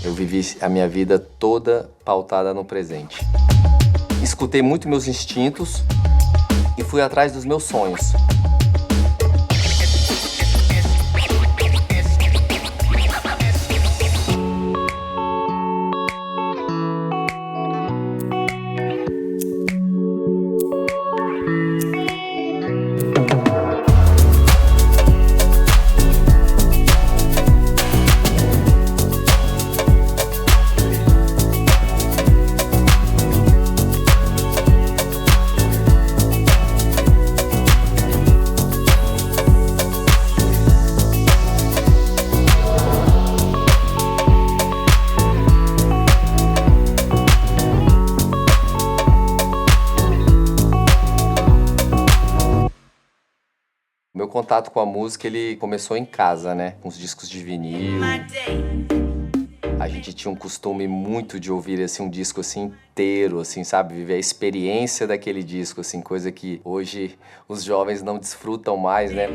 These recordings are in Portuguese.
Eu vivi a minha vida toda pautada no presente. Escutei muito meus instintos e fui atrás dos meus sonhos. Meu contato com a música, ele começou em casa, né? Com os discos de vinil. A gente tinha um costume muito de ouvir, assim, um disco, assim, inteiro, assim, sabe? Viver a experiência daquele disco, assim, coisa que hoje os jovens não desfrutam mais, né?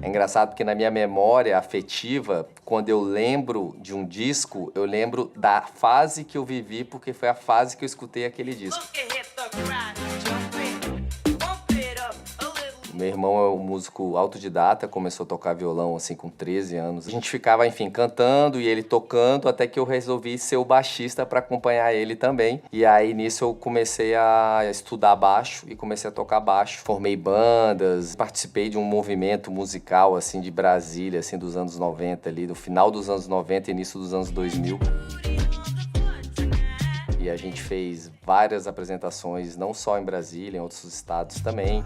É engraçado porque na minha memória afetiva, quando eu lembro de um disco, eu lembro da fase que eu vivi, porque foi a fase que eu escutei aquele disco. Meu irmão é um músico autodidata, começou a tocar violão assim com 13 anos. A gente ficava, enfim, cantando e ele tocando, até que eu resolvi ser o baixista para acompanhar ele também. E aí nisso eu comecei a estudar baixo e comecei a tocar baixo. Formei bandas, participei de um movimento musical assim de Brasília, assim dos anos 90 ali, no final dos anos 90 e início dos anos 2000. E a gente fez várias apresentações, não só em Brasília, em outros estados também.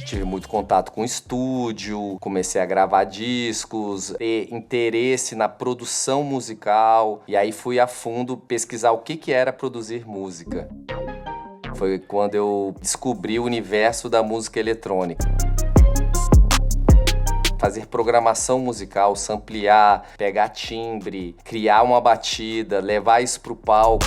Tive muito contato com o estúdio, comecei a gravar discos, ter interesse na produção musical, e aí fui a fundo pesquisar o que era produzir música. Foi quando eu descobri o universo da música eletrônica. Fazer programação musical, samplear, pegar timbre, criar uma batida, levar isso pro palco.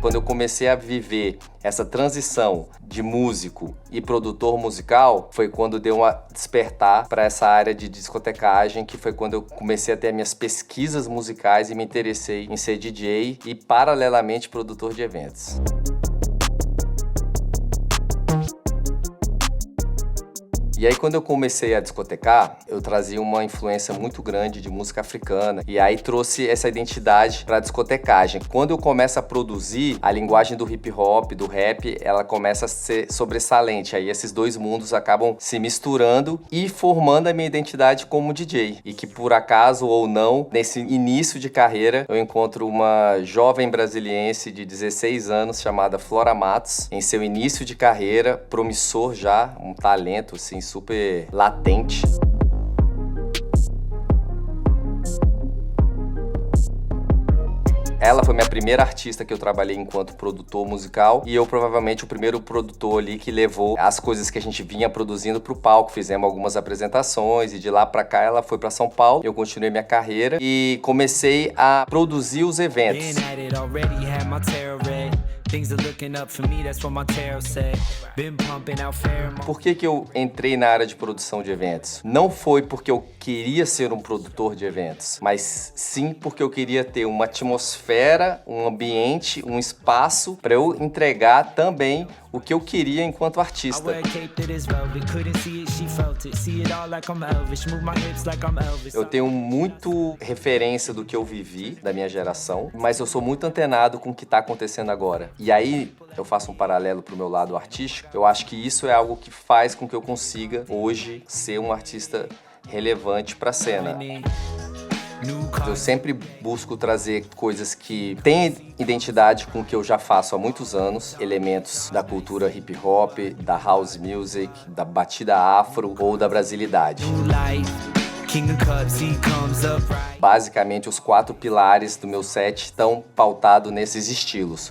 Quando eu comecei a viver essa transição de músico e produtor musical, foi quando deu uma despertar para essa área de discotecagem, que foi quando eu comecei a ter minhas pesquisas musicais e me interessei em ser DJ e, paralelamente, produtor de eventos. E aí, quando eu comecei a discotecar, eu trazia uma influência muito grande de música africana. E aí trouxe essa identidade para a discotecagem. Quando eu começo a produzir, a linguagem do hip hop, do rap, ela começa a ser sobressalente. Aí esses dois mundos acabam se misturando e formando a minha identidade como DJ. E que por acaso ou não, nesse início de carreira, eu encontro uma jovem brasiliense de 16 anos chamada Flora Matos, em seu início de carreira, promissor já, um talento assim, super latente. Ela foi minha primeira artista que eu trabalhei enquanto produtor musical e eu provavelmente o primeiro produtor ali que levou as coisas que a gente vinha produzindo pro palco. Fizemos algumas apresentações e de lá pra cá ela foi pra São Paulo. Eu continuei minha carreira e comecei a produzir os eventos. Por que eu entrei na área de produção de eventos? Não foi porque eu queria ser um produtor de eventos, mas sim porque eu queria ter uma atmosfera, um ambiente, um espaço para eu entregar também o que eu queria enquanto artista. Eu tenho muito referência do que eu vivi, da minha geração, mas eu sou muito antenado com o que está acontecendo agora. E aí eu faço um paralelo pro meu lado artístico. Eu acho que isso é algo que faz com que eu consiga hoje ser um artista relevante para a cena. Eu sempre busco trazer coisas que têm identidade com o que eu já faço há muitos anos, elementos da cultura hip hop, da house music, da batida afro ou da brasilidade. Basicamente, os 4 pilares do meu set estão pautados nesses estilos.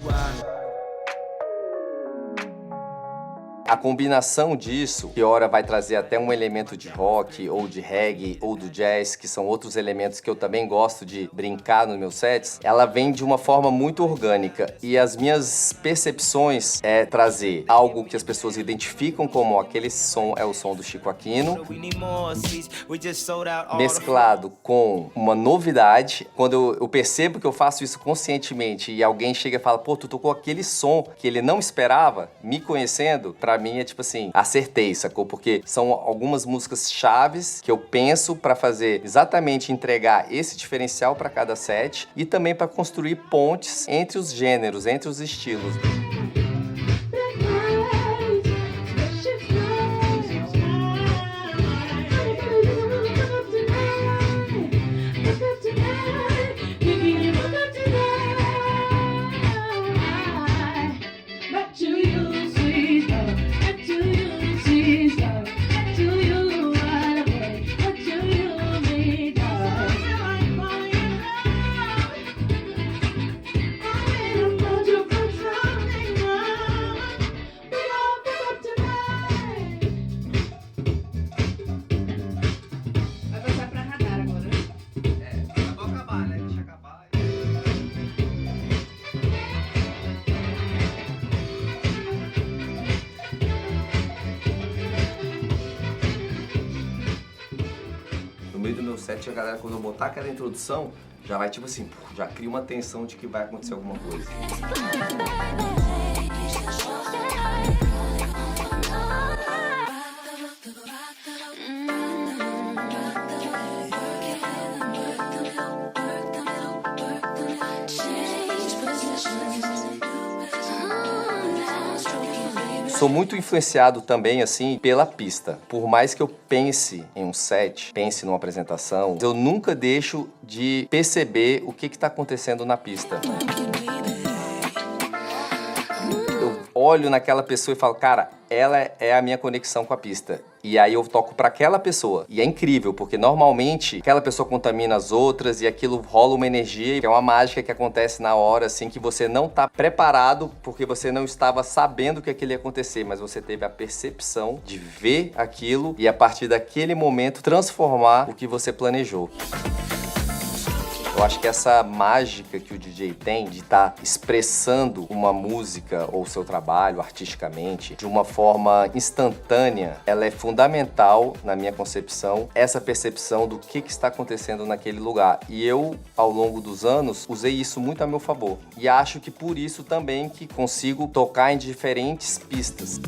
A combinação disso, que ora vai trazer até um elemento de rock, ou de reggae, ou do jazz, que são outros elementos que eu também gosto de brincar nos meus sets, ela vem de uma forma muito orgânica. E as minhas percepções é trazer algo que as pessoas identificam como aquele som é o som do Chico Aquino, mesclado com uma novidade. Quando eu percebo que eu faço isso conscientemente e alguém chega e fala, pô, tu tocou aquele som que ele não esperava, me conhecendo, pra mim é tipo assim, acertei, sacou? Porque são algumas músicas chaves que eu penso pra fazer exatamente entregar esse diferencial pra cada set e também pra construir pontes entre os gêneros, entre os estilos. No meio do meu set, a galera, quando eu botar aquela introdução, já vai tipo assim, já cria uma tensão de que vai acontecer alguma coisa. Sou muito influenciado também, assim, pela pista. Por mais que eu pense em um set, pense numa apresentação, eu nunca deixo de perceber o que está acontecendo na pista. Eu olho naquela pessoa e falo, cara, ela é a minha conexão com a pista. E aí eu toco pra aquela pessoa. E é incrível, porque normalmente aquela pessoa contamina as outras e aquilo rola uma energia, que é uma mágica que acontece na hora, assim, que você não tá preparado, porque você não estava sabendo que aquilo ia acontecer, mas você teve a percepção de ver aquilo e a partir daquele momento transformar o que você planejou. Eu acho que essa mágica que o DJ tem de estar expressando uma música ou seu trabalho artisticamente de uma forma instantânea, ela é fundamental na minha concepção, essa percepção do que está acontecendo naquele lugar. E eu, ao longo dos anos, usei isso muito a meu favor. E acho que por isso também que consigo tocar em diferentes pistas.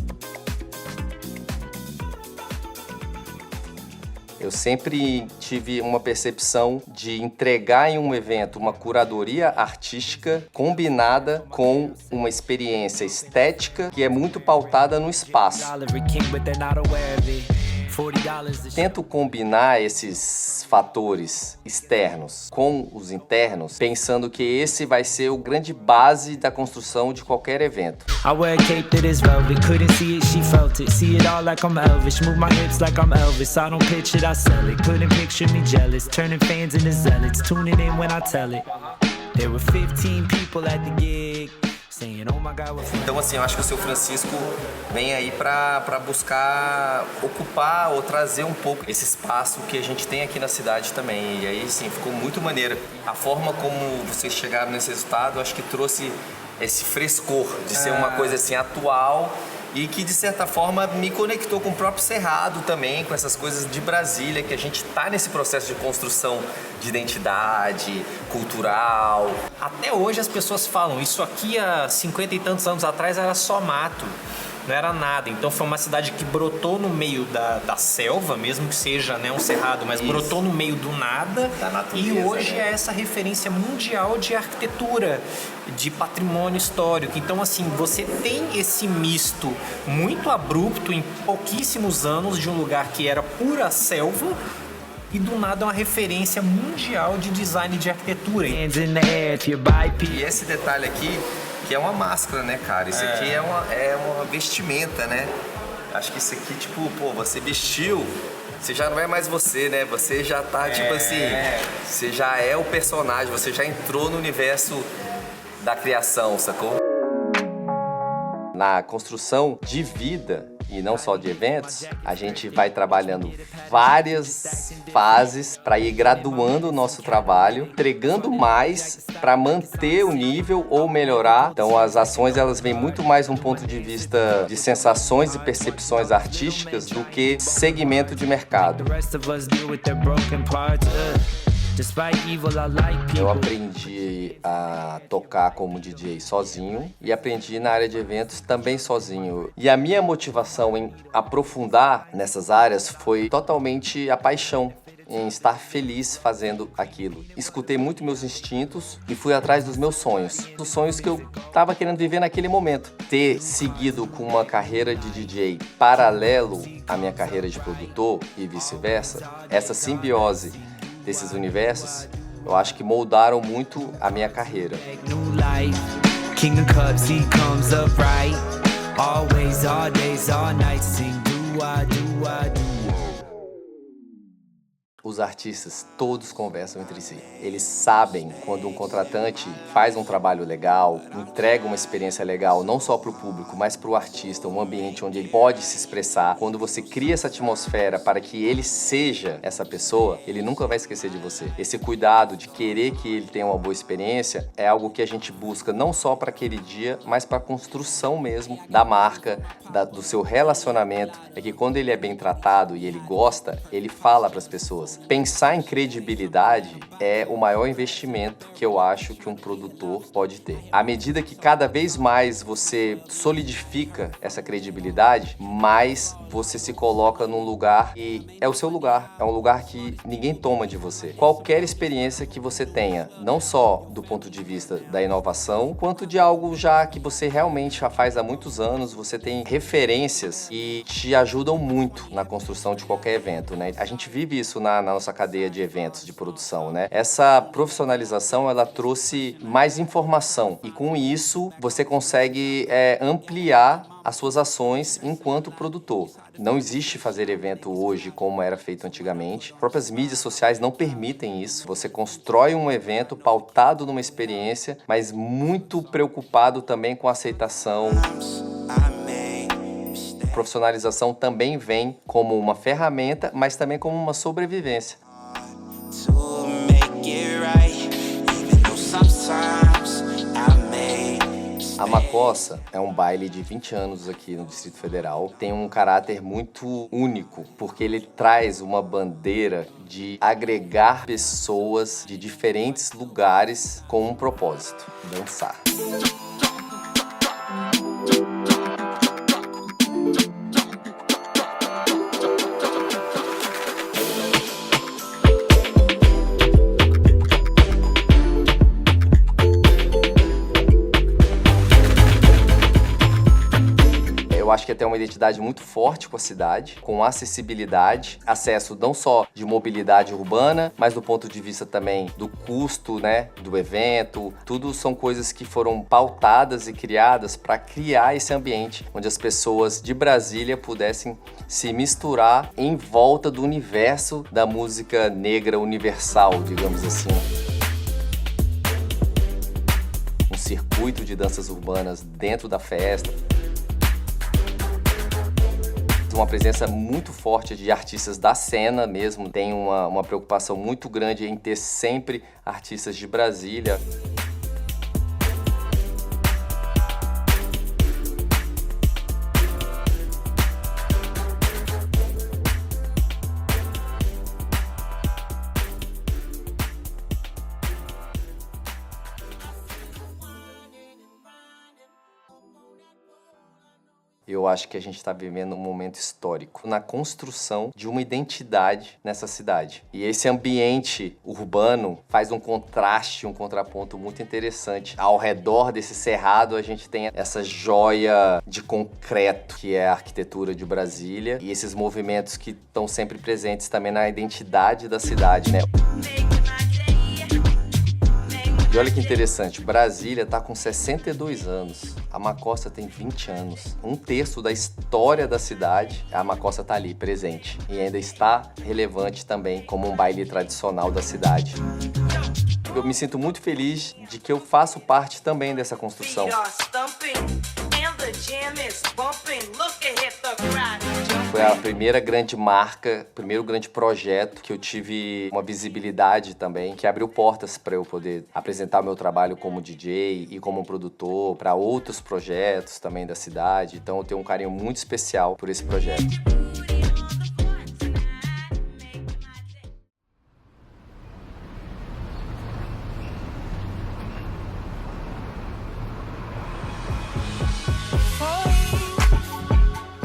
Eu sempre tive uma percepção de entregar em um evento uma curadoria artística combinada com uma experiência estética que é muito pautada no espaço. Tento combinar esses fatores externos com os internos, pensando que esse vai ser o grande base da construção de qualquer evento. Então, assim, eu acho que o Seu Francisco vem aí pra buscar ocupar ou trazer um pouco esse espaço que a gente tem aqui na cidade também. E aí, sim, ficou muito maneiro. A forma como vocês chegaram nesse resultado, acho que trouxe esse frescor de ser uma coisa assim atual e que, de certa forma, me conectou com o próprio Cerrado também, com essas coisas de Brasília, que a gente tá nesse processo de construção de identidade cultural. Até hoje as pessoas falam, isso aqui há 50 e tantos anos atrás era só mato, não era nada. Então foi uma cidade que brotou no meio da selva, mesmo que seja, né, um cerrado, mas isso. Brotou no meio do nada. Da natureza, e hoje né? É essa referência mundial de arquitetura, de patrimônio histórico. Então, assim, você tem esse misto muito abrupto em pouquíssimos anos de um lugar que era pura selva e do nada é uma referência mundial de design de arquitetura. E esse detalhe aqui, que é uma máscara, né, cara? Isso aqui é uma vestimenta, né? Acho que isso aqui, tipo, pô, você vestiu, você já não é mais você, né? Você já tá, tipo assim, você já é o personagem, você já entrou no universo da criação, sacou? Na construção de vida e não só de eventos, a gente vai trabalhando várias fases para ir graduando o nosso trabalho, entregando mais para manter o nível ou melhorar. Então as ações elas vêm muito mais um ponto de vista de sensações e percepções artísticas do que segmento de mercado. Eu aprendi a tocar como DJ sozinho e aprendi na área de eventos também sozinho. E a minha motivação em aprofundar nessas áreas foi totalmente a paixão em estar feliz fazendo aquilo. Escutei muito meus instintos e fui atrás dos meus sonhos. Os sonhos que eu estava querendo viver naquele momento. Ter seguido com uma carreira de DJ paralelo à minha carreira de produtor e vice-versa, essa simbiose desses universos, eu acho que moldaram muito a minha carreira. Os artistas todos conversam entre si. Eles sabem quando um contratante faz um trabalho legal, entrega uma experiência legal, não só para o público, mas para o artista, um ambiente onde ele pode se expressar. Quando você cria essa atmosfera para que ele seja essa pessoa, ele nunca vai esquecer de você. Esse cuidado de querer que ele tenha uma boa experiência é algo que a gente busca não só para aquele dia, mas para a construção mesmo da marca, do seu relacionamento. É que quando ele é bem tratado e ele gosta, ele fala para as pessoas. Pensar em credibilidade é o maior investimento que eu acho que um produtor pode ter. À medida que cada vez mais você solidifica essa credibilidade, mais você se coloca num lugar que é o seu lugar. É um lugar que ninguém toma de você. Qualquer experiência que você tenha, não só do ponto de vista da inovação, quanto de algo já que você realmente já faz há muitos anos, você tem referências que te ajudam muito na construção de qualquer evento, né? A gente vive isso na nossa cadeia de eventos, de produção, né? Essa profissionalização, ela trouxe mais informação e com isso você consegue ampliar as suas ações enquanto produtor. Não existe fazer evento hoje como era feito antigamente. As próprias mídias sociais não permitem isso. Você constrói um evento pautado numa experiência, mas muito preocupado também com a aceitação. Profissionalização também vem como uma ferramenta, mas também como uma sobrevivência. A Macossa é um baile de 20 anos aqui no Distrito Federal. Tem um caráter muito único, porque ele traz uma bandeira de agregar pessoas de diferentes lugares com um propósito: dançar. Eu acho que tem uma identidade muito forte com a cidade, com acessibilidade, acesso não só de mobilidade urbana, mas do ponto de vista também do custo, né, do evento. Tudo são coisas que foram pautadas e criadas para criar esse ambiente onde as pessoas de Brasília pudessem se misturar em volta do universo da música negra universal, digamos assim. Um circuito de danças urbanas dentro da festa. Uma presença muito forte de artistas da cena mesmo. Tem uma preocupação muito grande em ter sempre artistas de Brasília. Eu acho que a gente está vivendo um momento histórico na construção de uma identidade nessa cidade. E esse ambiente urbano faz um contraste, um contraponto muito interessante. Ao redor desse cerrado, a gente tem essa joia de concreto, que é a arquitetura de Brasília, e esses movimentos que estão sempre presentes também na identidade da cidade, né? E olha que interessante, Brasília está com 62 anos, a Macossa tem 20 anos. Um terço da história da cidade, a Macossa está ali, presente. E ainda está relevante também como um baile tradicional da cidade. Eu me sinto muito feliz de que eu faço parte também dessa construção. Foi a primeira grande marca, primeiro grande projeto que eu tive uma visibilidade também, que abriu portas para eu poder apresentar meu trabalho como DJ e como produtor para outros projetos também da cidade. Então eu tenho um carinho muito especial por esse projeto.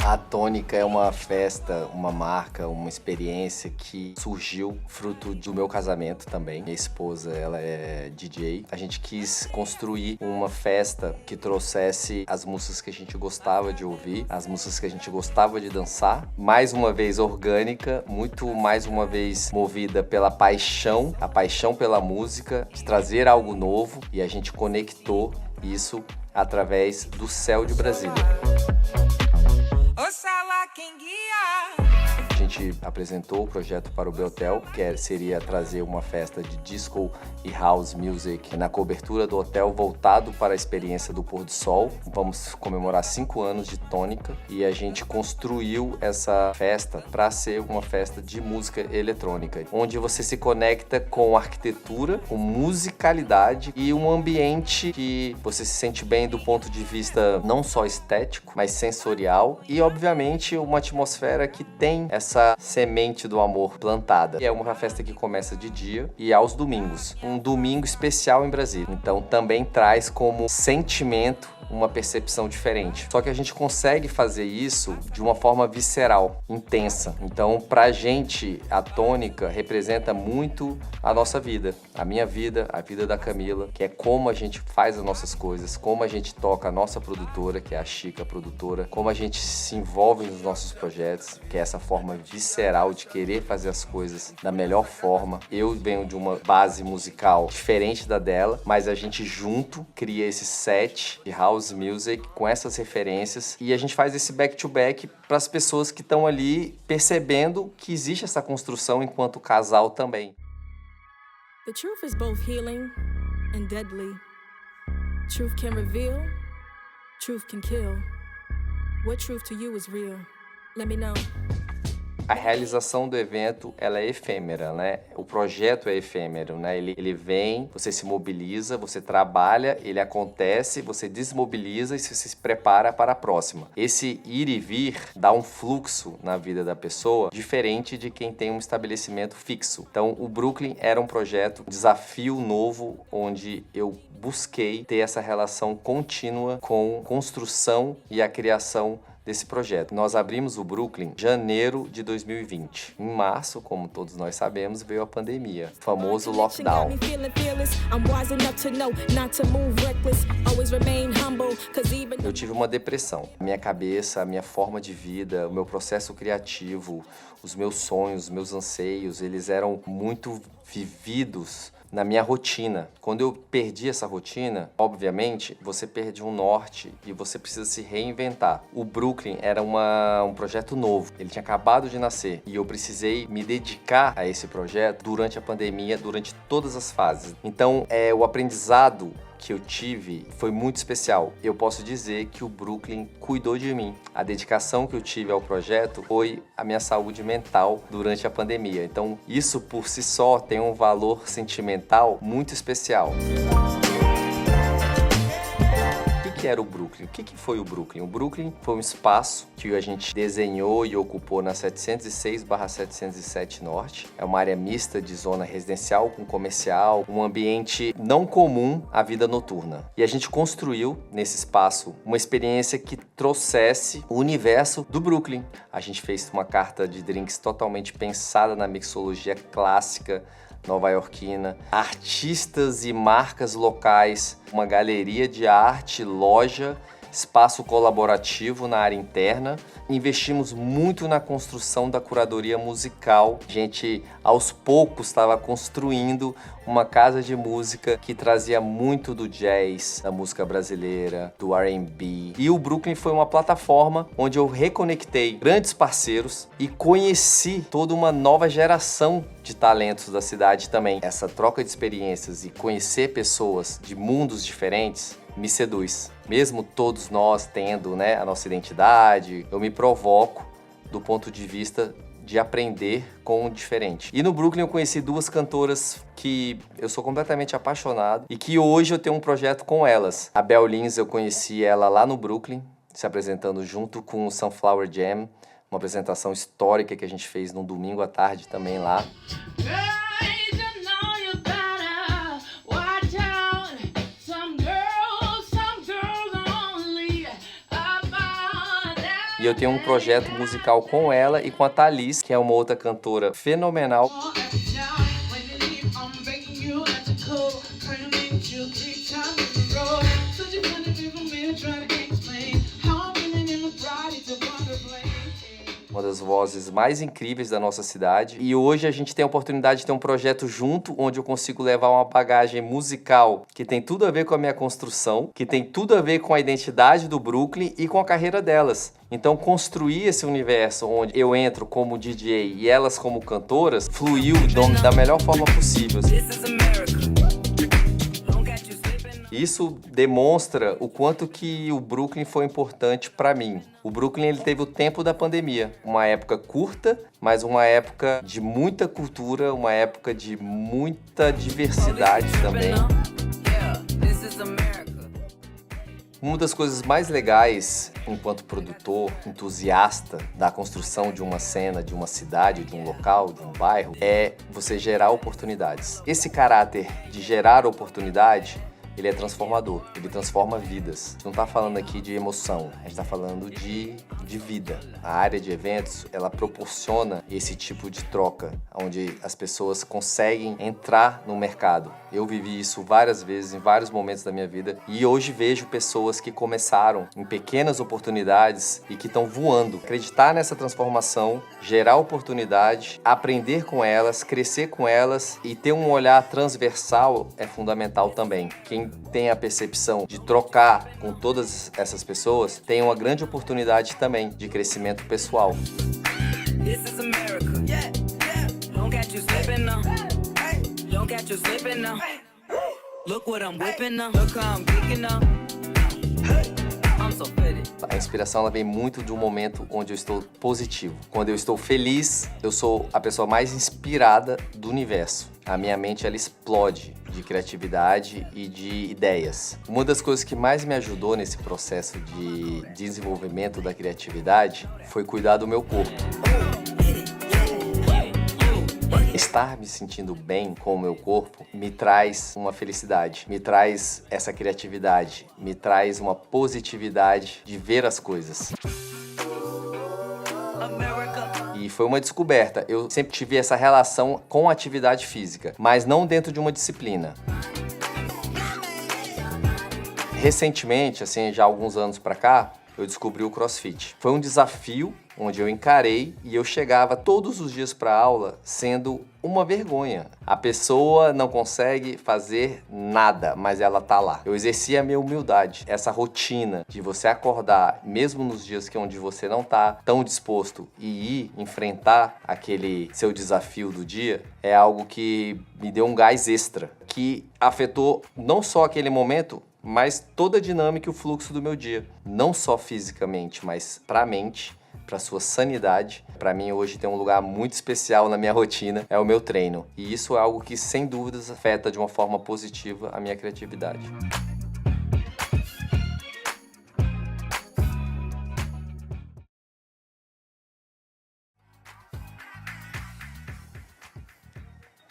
A Tônica é uma festa, uma marca, uma experiência que surgiu fruto do meu casamento também. Minha esposa, ela é DJ. A gente quis construir uma festa que trouxesse as músicas que a gente gostava de ouvir, as músicas que a gente gostava de dançar. Mais uma vez orgânica, muito mais uma vez movida pela paixão, a paixão pela música, de trazer algo novo, e a gente conectou isso através do Céu de Brasília. A gente apresentou o projeto para o Beltel, que seria trazer uma festa de disco e house music na cobertura do hotel, voltado para a experiência do pôr do sol. Vamos comemorar 5 anos de Tônica e a gente construiu essa festa para ser uma festa de música eletrônica, onde você se conecta com arquitetura, com musicalidade e um ambiente que você se sente bem do ponto de vista não só estético, mas sensorial, e obviamente uma atmosfera que tem essa semente do amor plantada. E é uma festa que começa de dia e aos domingos. Um domingo especial em Brasília. Então também traz como sentimento uma percepção diferente. Só que a gente consegue fazer isso de uma forma visceral, intensa. Então, pra gente, a Tônica representa muito a nossa vida. A minha vida, a vida da Camila, que é como a gente faz as nossas coisas, como a gente toca a nossa produtora, que é a Chica produtora, como a gente se envolve nos nossos projetos, que é essa forma visceral de querer fazer as coisas da melhor forma. Eu venho de uma base musical diferente da dela, mas a gente junto cria esse set de house music com essas referências, e a gente faz esse back-to-back para as pessoas que estão ali percebendo que existe essa construção enquanto casal também. The truth is both healing and deadly. Truth can reveal, truth can kill. What truth to you is real? Let me know. A realização do evento, ela é efêmera, né? O projeto é efêmero, né? Ele vem, você se mobiliza, você trabalha, ele acontece, você desmobiliza e você se prepara para a próxima. Esse ir e vir dá um fluxo na vida da pessoa diferente de quem tem um estabelecimento fixo. Então, o Brooklyn era um projeto, um desafio novo, onde eu busquei ter essa relação contínua com construção e a criação desse projeto. Nós abrimos o Brooklyn em janeiro de 2020. Em março, como todos nós sabemos, veio a pandemia, o famoso lockdown. Eu tive uma depressão. Minha cabeça, a minha forma de vida, o meu processo criativo, os meus sonhos, os meus anseios, eles eram muito vividos na minha rotina. Quando eu perdi essa rotina, obviamente, você perde um norte e você precisa se reinventar. O Brooklyn era um projeto novo, ele tinha acabado de nascer e eu precisei me dedicar a esse projeto durante a pandemia, durante todas as fases. Então, o aprendizado que eu tive foi muito especial. Eu posso dizer que o Brooklyn cuidou de mim. A dedicação que eu tive ao projeto foi a minha saúde mental durante a pandemia. Então, isso por si só tem um valor sentimental muito especial. O que era o Brooklyn? O que foi o Brooklyn? O Brooklyn foi um espaço que a gente desenhou e ocupou na 706/707 Norte. É uma área mista de zona residencial com comercial, um ambiente não comum à vida noturna. E a gente construiu nesse espaço uma experiência que trouxesse o universo do Brooklyn. A gente fez uma carta de drinks totalmente pensada na mixologia clássica nova-iorquina, artistas e marcas locais, uma galeria de arte, loja, espaço colaborativo na área interna. Investimos muito na construção da curadoria musical. A gente, aos poucos, estava construindo uma casa de música que trazia muito do jazz, da música brasileira, do R&B. E o Brooklyn foi uma plataforma onde eu reconectei grandes parceiros e conheci toda uma nova geração de talentos da cidade também. Essa troca de experiências e conhecer pessoas de mundos diferentes me seduz. Mesmo todos nós tendo, né, a nossa identidade, eu me provoco do ponto de vista de aprender com o diferente. E no Brooklyn eu conheci duas cantoras que eu sou completamente apaixonado e que hoje eu tenho um projeto com elas. A Bel Lins, eu conheci ela lá no Brooklyn, se apresentando junto com o Sunflower Jam, uma apresentação histórica que a gente fez num domingo à tarde também lá. E eu tenho um projeto musical com ela e com a Thalys, que é uma outra cantora fenomenal. Uma das vozes mais incríveis da nossa cidade. E hoje a gente tem a oportunidade de ter um projeto junto, onde eu consigo levar uma bagagem musical que tem tudo a ver com a minha construção, que tem tudo a ver com a identidade do Brooklyn e com a carreira delas. Então, construir esse universo onde eu entro como DJ e elas como cantoras, fluiu da melhor forma possível. Isso demonstra o quanto que o Brooklyn foi importante para mim. O Brooklyn ele teve o tempo da pandemia, uma época curta, mas uma época de muita cultura, uma época de muita diversidade também. Uma das coisas mais legais, enquanto produtor, entusiasta da construção de uma cena, de uma cidade, de um local, de um bairro, é você gerar oportunidades. Esse caráter de gerar oportunidade, ele é transformador, ele transforma vidas. A gente não está falando aqui de emoção, a gente está falando de vida. A área de eventos, ela proporciona esse tipo de troca, onde as pessoas conseguem entrar no mercado. Eu vivi isso várias vezes, em vários momentos da minha vida, e hoje vejo pessoas que começaram em pequenas oportunidades e que estão voando. Acreditar nessa transformação, gerar oportunidade, aprender com elas, crescer com elas e ter um olhar transversal é fundamental também. Quem tem a percepção de trocar com todas essas pessoas tem uma grande oportunidade também de crescimento pessoal. A inspiração ela vem muito de um momento onde eu estou positivo. Quando eu estou feliz, eu sou a pessoa mais inspirada do universo. A minha mente ela explode de criatividade e de ideias. Uma das coisas que mais me ajudou nesse processo de desenvolvimento da criatividade foi cuidar do meu corpo. Estar me sentindo bem com o meu corpo me traz uma felicidade, me traz essa criatividade, me traz uma positividade de ver as coisas. E foi uma descoberta. Eu sempre tive essa relação com a atividade física, mas não dentro de uma disciplina. Recentemente, assim, já há alguns anos pra cá, eu descobri o CrossFit. Foi um desafio onde eu encarei e eu chegava todos os dias para aula sendo uma vergonha. A pessoa não consegue fazer nada, mas ela tá lá. Eu exercia a minha humildade, essa rotina de você acordar, mesmo nos dias onde você não tá tão disposto e ir enfrentar aquele seu desafio do dia, é algo que me deu um gás extra, que afetou não só aquele momento, mas toda a dinâmica e o fluxo do meu dia. Não só fisicamente, mas para a mente, para sua sanidade. Para mim hoje tem um lugar muito especial na minha rotina, é o meu treino. E isso é algo que sem dúvidas afeta de uma forma positiva a minha criatividade.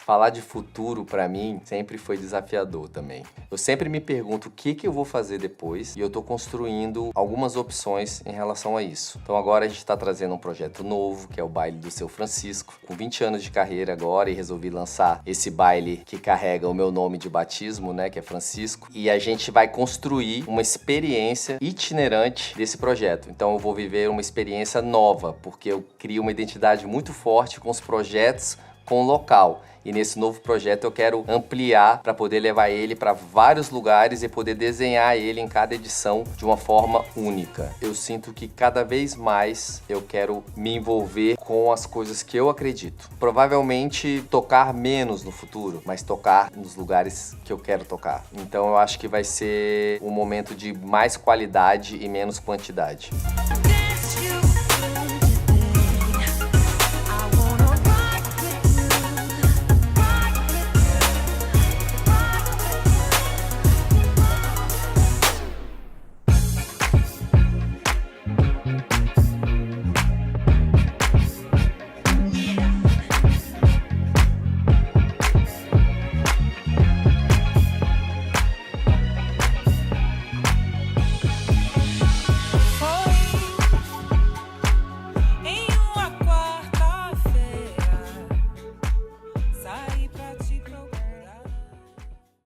Falar de futuro, para mim, sempre foi desafiador também. Eu sempre me pergunto o que eu vou fazer depois e eu tô construindo algumas opções em relação a isso. Então agora a gente tá trazendo um projeto novo, que é o Baile do Seu Francisco. Com 20 anos de carreira agora e resolvi lançar esse baile que carrega o meu nome de batismo, né, que é Francisco. E a gente vai construir uma experiência itinerante desse projeto. Então eu vou viver uma experiência nova, porque eu crio uma identidade muito forte com os projetos com o local. E nesse novo projeto eu quero ampliar para poder levar ele para vários lugares e poder desenhar ele em cada edição de uma forma única. Eu sinto que cada vez mais eu quero me envolver com as coisas que eu acredito. Provavelmente tocar menos no futuro, mas tocar nos lugares que eu quero tocar. Então eu acho que vai ser um momento de mais qualidade e menos quantidade.